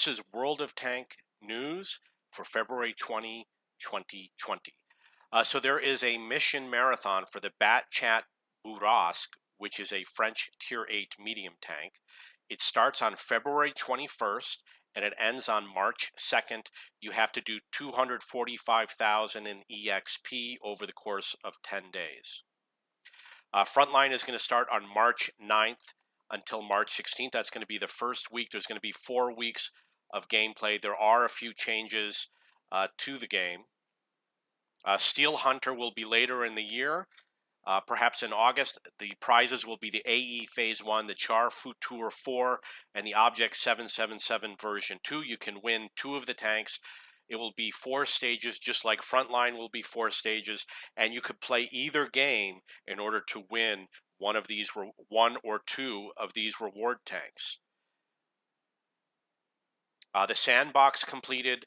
This is World of Tank news for February 20, 2020. So there is a mission marathon for the Bat-Chat Bourrasque, which is a French Tier 8 medium tank. It starts on February 21st and it ends on March 2nd. You have to do 245,000 in EXP over the course of 10 days. Frontline is going to start on March 9th until March 16th. That's going to be the first week. There's going to be 4 weeks of gameplay. There are a few changes to the game. Steel Hunter will be later in the year, perhaps in August. The prizes will be the AE Phase 1, the Char Futur 4, and the Object 777 version 2. You can win 2 of the tanks. It will be 4 stages, just like Frontline will be 4 stages, and you could play either game in order to win one or two of these reward tanks. The sandbox completed.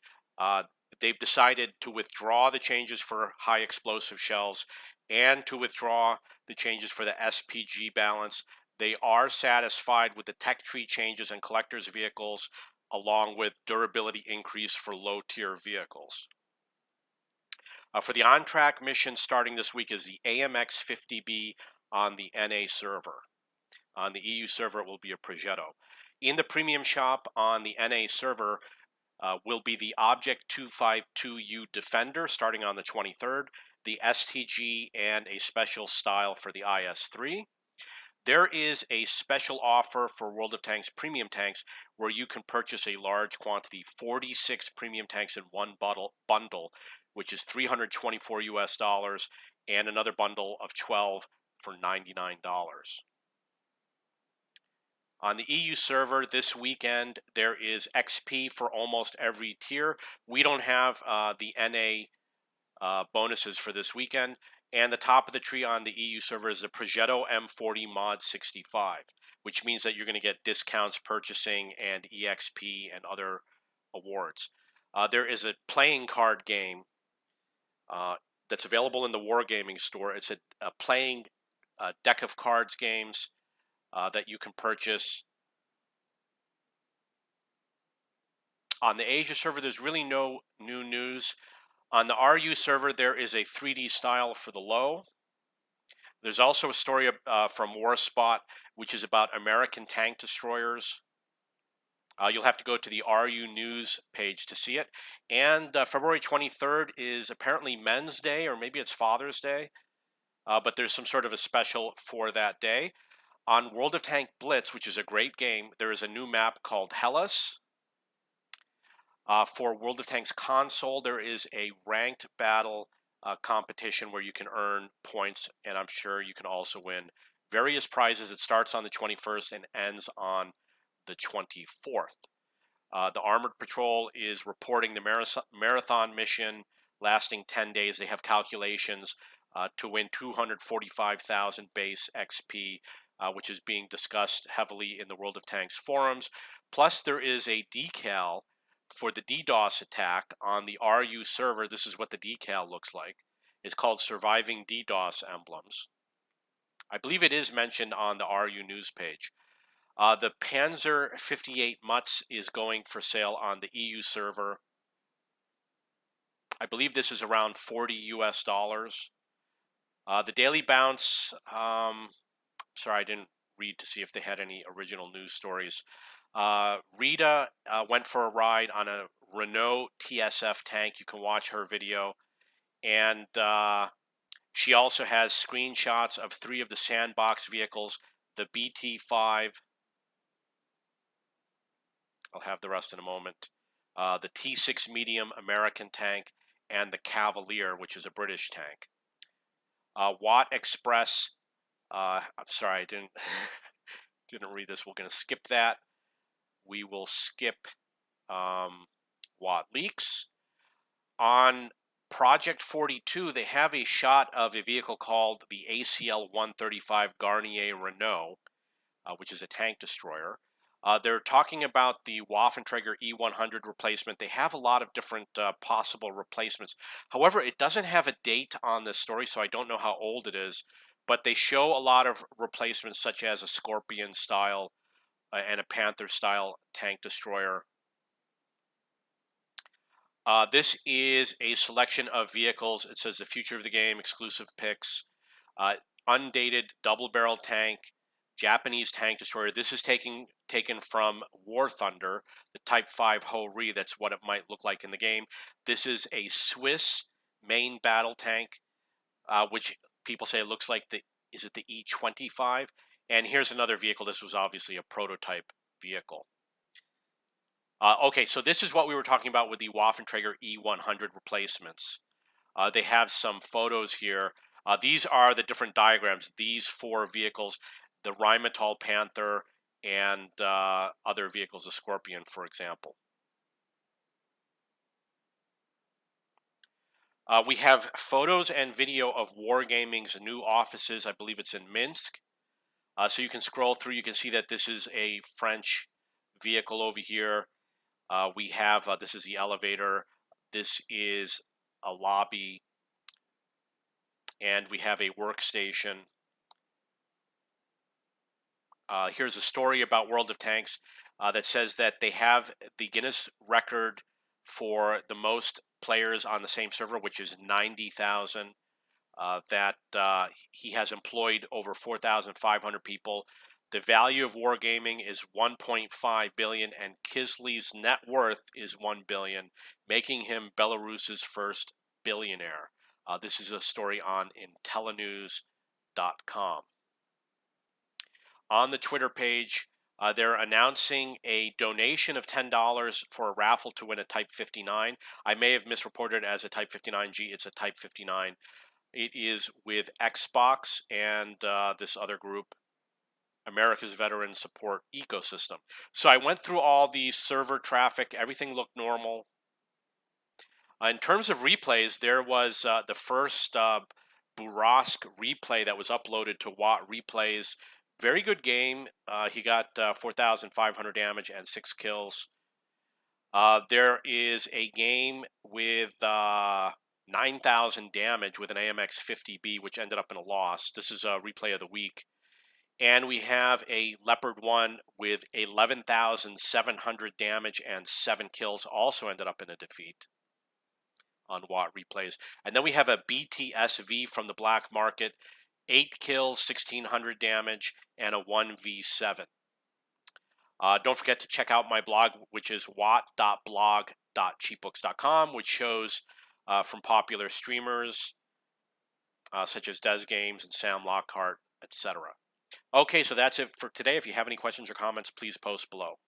They've decided to withdraw the changes for high explosive shells and to withdraw the changes for the SPG balance. They are satisfied with the tech tree changes and collectors vehicles, along with durability increase for low-tier vehicles. For the on-track mission starting this week is the AMX-50B on the NA server. On the EU server, it will be a Progetto. In the premium shop on the NA server will be the Object 252U Defender starting on the 23rd, the STG, and a special style for the IS-3. There is a special offer for World of Tanks premium tanks where you can purchase a large quantity, 46 premium tanks in one bundle, which is $324 US, and another bundle of 12 for $99. On the EU server this weekend, there is XP for almost every tier. We don't have the NA bonuses for this weekend. And the top of the tree on the EU server is the Progetto M40 Mod 65, which means that you're going to get discounts purchasing and EXP and other awards. There is a playing card game that's available in the Wargaming store. It's a playing deck of cards games that you can purchase. On the Asia server, there's really no new news. On the RU server, there is a 3D style for the low. There's also a story from Warspot, which is about American tank destroyers. You'll have to go to the RU News page to see it. And February 23rd is apparently Men's Day, or maybe it's Father's Day. But there's some sort of a special for that day. On World of Tank Blitz, which is a great game, there is a new map called Hellas. For World of Tanks console, there is a ranked battle competition where you can earn points, and I'm sure you can also win various prizes. It starts on the 21st and ends on the 24th. The Armored Patrol is reporting the marathon mission lasting 10 days. They have calculations to win 245,000 base XP, which is being discussed heavily in the World of Tanks forums. Plus, there is a decal for the DDoS attack on the RU server. This is what the decal looks like. It's called Surviving DDoS Emblems. I believe it is mentioned on the RU news page. The Panzer 58 Mutz is going for sale on the EU server. I believe this is around $40 US. The Daily Bounce, sorry, I didn't read to see if they had any original news stories. Rita went for a ride on a Renault TSF tank. You can watch her video. And she also has screenshots of 3 of the sandbox vehicles, the BT5. I'll have the rest in a moment. The T6 medium American tank and the Cavalier, which is a British tank. WOT Express. I'm sorry, I didn't read this. We're going to skip that. We will skip WOT Leaks. On Project 42, they have a shot of a vehicle called the ACL 135 Garnier Renault, which is a tank destroyer. They're talking about the Waffenträger E100 replacement. They have a lot of different possible replacements. However, it doesn't have a date on this story, so I don't know how old it is. But they show a lot of replacements, such as a Scorpion style and a Panther style tank destroyer. This is a selection of vehicles. It says the future of the game, exclusive picks, uh, undated double barrel tank, Japanese tank destroyer. This is taken from War Thunder, the Type 5 Ho-Ri. That's what it might look like in the game. This is a Swiss main battle tank, which people say looks like is it the E-25? And here's another vehicle. This was obviously a prototype vehicle. Okay, so this is what we were talking about with the Waffenträger E100 replacements. They have some photos here. These are the different diagrams. These four vehicles, the Rheinmetall Panther and other vehicles, the Scorpion, for example. We have photos and video of Wargaming's new offices. I believe it's in Minsk. So you can scroll through. You can see that this is a French vehicle over here. We have, this is the elevator. This is a lobby. And we have a workstation. Here's a story about World of Tanks that says that they have the Guinness record for the most players on the same server, which is 90,000. That he has employed over 4,500 people. The value of Wargaming is 1.5 billion, and Kisley's net worth is 1 billion, making him Belarus's first billionaire. This is a story on Intelenews.com. On the Twitter page, they're announcing a donation of $10 for a raffle to win a Type 59. I may have misreported it as a Type 59G. It's a Type 59. It is with Xbox and this other group, America's Veteran Support Ecosystem. So I went through all the server traffic. Everything looked normal. In terms of replays, there was the first Burask replay that was uploaded to WOT Replays. Very good game. He got 4,500 damage and 6 kills. There is a game with 9,000 damage with an AMX 50B, which ended up in a loss. This is a replay of the week. And we have a Leopard 1 with 11,700 damage and 7 kills, also ended up in a defeat on WOT Replays. And then we have a BTSV from the black market, 8 kills, 1,600 damage, and a 1v7. Don't forget to check out my blog, which is wat.blog.cheapbooks.com, which shows from popular streamers such as Des Games and Sam Lockhart, etc. Okay, so that's it for today. If you have any questions or comments, please post below.